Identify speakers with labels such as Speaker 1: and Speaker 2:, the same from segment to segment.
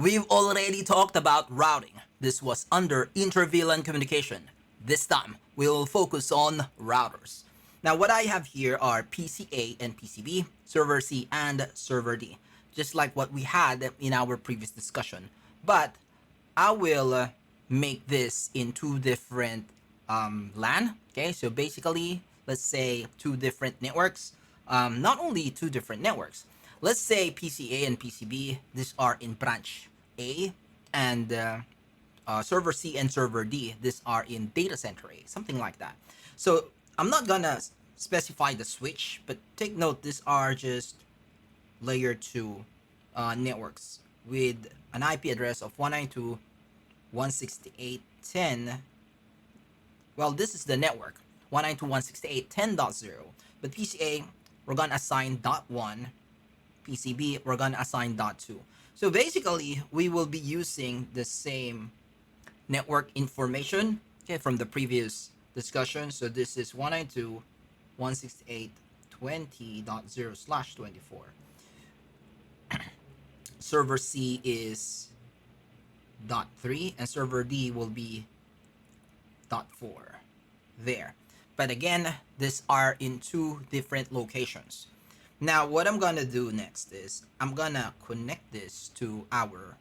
Speaker 1: We've already talked about routing. This was under inter-VLAN communication. This time, we'll focus on routers. Now, what I have here are PCA and PCB, server C and server D, just like what we had in our previous discussion. But I will make this in two different LAN. Okay, so basically, let's say two different networks. Not only two different networks. Let's say PCA and PCB, these are in branch A, and server C and server D, these are in data center A, something like that. So I'm not gonna specify the switch, but take note, these are just layer 2 networks with an IP address of 192.168.10. Well, this is the network, 192.168.10.0, but PCA, we're gonna assign .1, PCB, we're gonna assign .2. So basically, we will be using the same network information, okay, from the previous discussion. So this is 192.168.20.0/24. Server C is .3 and server D will be .4 there. But again, these are in two different locations. Now, what I'm gonna do next is I'm gonna connect this to our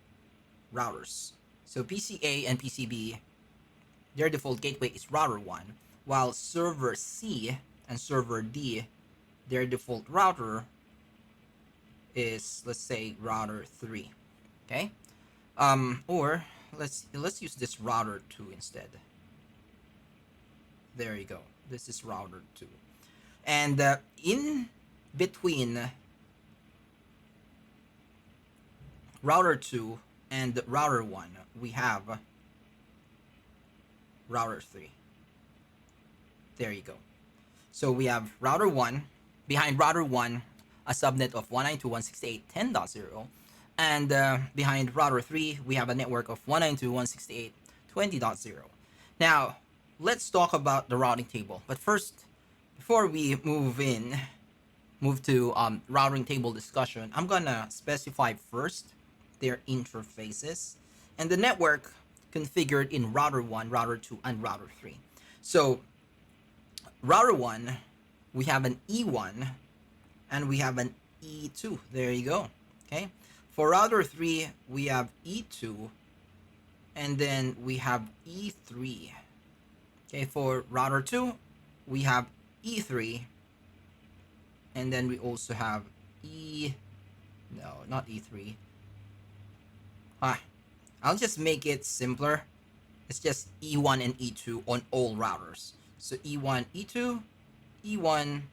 Speaker 1: routers. So PCA and PCB, their default gateway is router 1, while server C and server D, their default router is, let's say, router 3. Okay? Or let's use this router 2 instead. There you go. This is router 2. And in between router 2 and router 1, we have router 3. There you go. So we have router 1, behind router 1, a subnet of 192.168.10.0, and behind router 3, we have a network of 192.168.20.0. Now, let's talk about the routing table. But first, before we move to routing table discussion, I'm gonna specify first their interfaces and the network configured in router 1, router 2, and router 3. So router 1, we have an E1 and we have an E2. There you go. Okay. For router 3, we have E2 and then we have E3. Okay, for router 2, we have E3 and then we also have not E3. I'll just make it simpler. It's just E1 and E2 on all routers. So E1, E2, E1,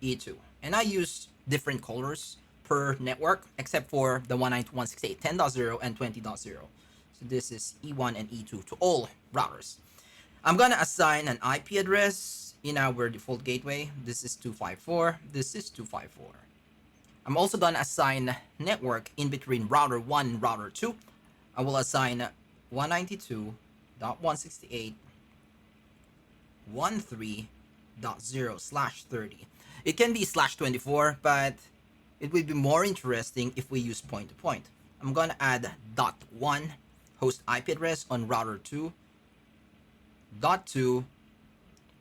Speaker 1: E2. And I use different colors per network except for the 192.168.10.0 and 20.0. So this is E1 and E2 to all routers. I'm gonna assign an IP address in our default gateway. This is 254. This is 254. I'm also gonna assign network in between router 1 and router 2. I will assign 192.168.13.0/30. It can be /24, but it would be more interesting if we use point to point. I'm gonna add .1 host IP address on router 2, .2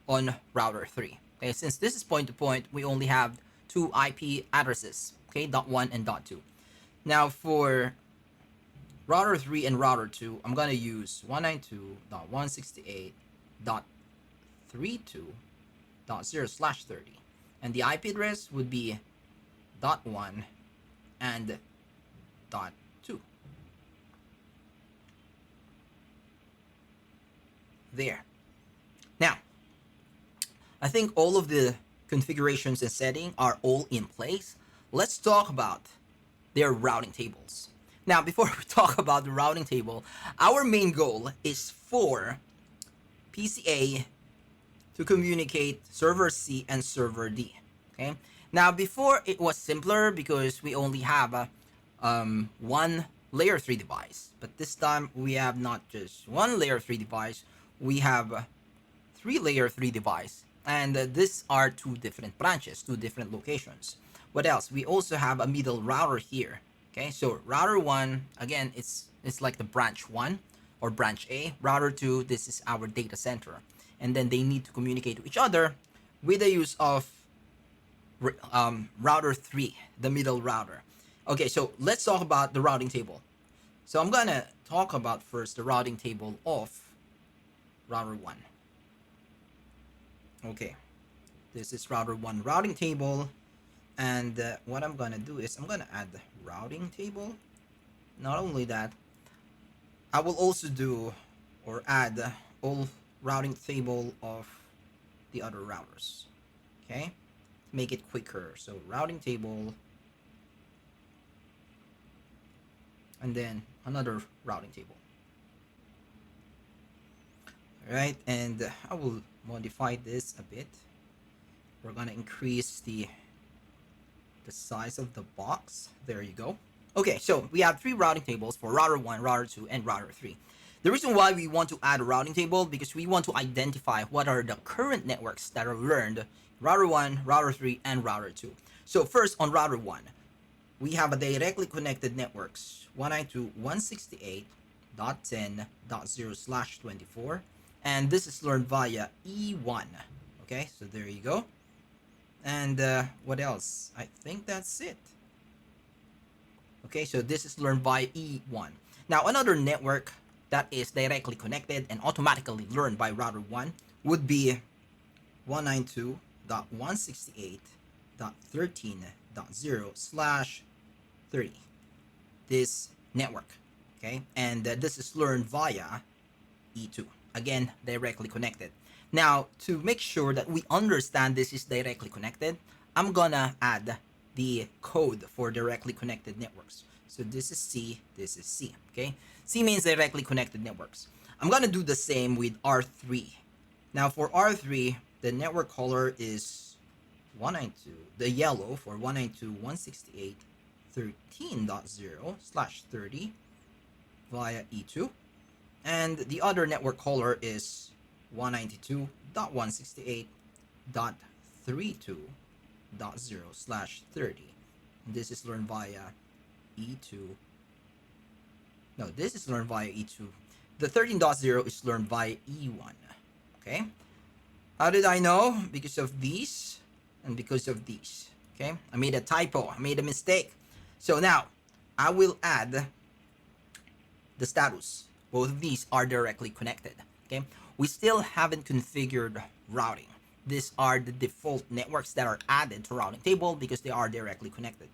Speaker 1: on router 3. Okay, since this is point to point, we only have two IP addresses, okay, .1 and .2. Now for router 3 and router 2, I'm gonna use 192.168.32.0/30, and the IP address would be .1 and .2. There. Now, I think all of the configurations and setting are all in place. Let's talk about their routing tables. Now, before we talk about the routing table, our main goal is for PCA to communicate server C and server D. Okay. Now, before it was simpler because we only have one layer 3 device, but this time we have not just one layer 3 device, we have 3 layer 3 device, and these are two different branches, two different locations. What else? We also have a middle router here. Okay, so router 1, again, it's like the branch 1 or branch A. Router 2, this is our data center. And then they need to communicate to each other with the use of router 3, the middle router. Okay, so let's talk about the routing table. So I'm gonna talk about first the routing table of router 1. Okay, this is router 1 routing table. And what I'm gonna do is I'm gonna add the routing table. Not only that, I will also do or add all routing table of the other routers. Okay, to make it quicker. So routing table, and then another routing table. All right, and I will modify this a bit. We're gonna increase the size of the box. There you go. Okay, so we have 3 routing tables for router 1, router 2, and router 3. The reason why we want to add a routing table because we want to identify what are the current networks that are learned router 1, router 3, and router 2. So first on router 1, we have a directly connected networks 192.168.10.0/24, and this is learned via E1. Okay, so there you go. And what else? I think that's it. Okay, so this is learned by E1. Now, another network that is directly connected and automatically learned by router 1 would be 192.168.13.0/30. This network, okay? And this is learned via E2. Again, directly connected. Now, to make sure that we understand this is directly connected, I'm gonna add the code for directly connected networks. So this is C, this is C, okay? C means directly connected networks. I'm gonna do the same with R3. Now for R3, the network color is 192, the yellow for 192.168.13.0/30 via E2. And the other network color is 192.168.32.0/30. This is learned via E2. No, this is learned via E2. The 13.0 is learned via E1. Okay? How did I know? Because of these and because of these. Okay? I made a typo. I made a mistake. So now, I will add the status. Both of these are directly connected. Okay? We still haven't configured routing. These are the default networks that are added to routing table because they are directly connected.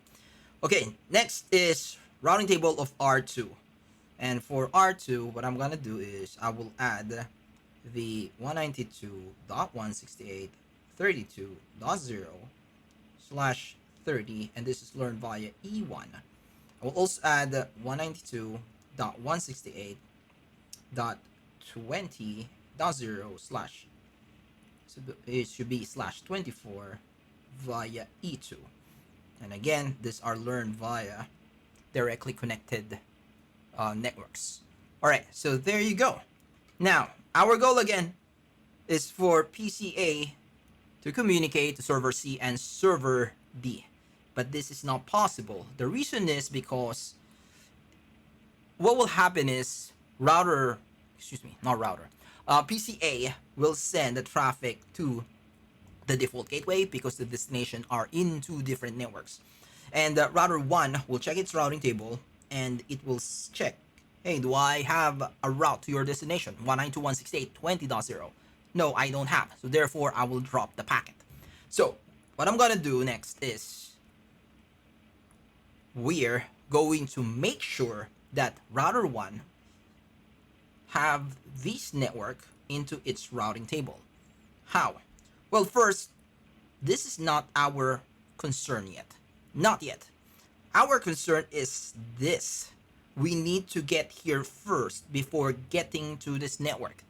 Speaker 1: Okay, next is routing table of R2. And for R2, what I'm gonna do is I will add the 192.168.32.0/30, and this is learned via E1. I will also add 192.168.20.0/ so it should be /24 via E2. And again, these are learned via directly connected networks. All right, so there you go. Now, our goal again is for PCA to communicate to server C and server D. But this is not possible. The reason is because what will happen is PCA will send the traffic to the default gateway because the destination are in 2 different networks. And router 1 will check its routing table and it will check, hey, do I have a route to your destination? 192.168.20.0. No, I don't have. So therefore, I will drop the packet. So what I'm gonna do next is we're going to make sure that router 1 have this network into its routing table. How? Well, first, this is not our concern yet. Not yet. Our concern is this. We need to get here first before getting to this network.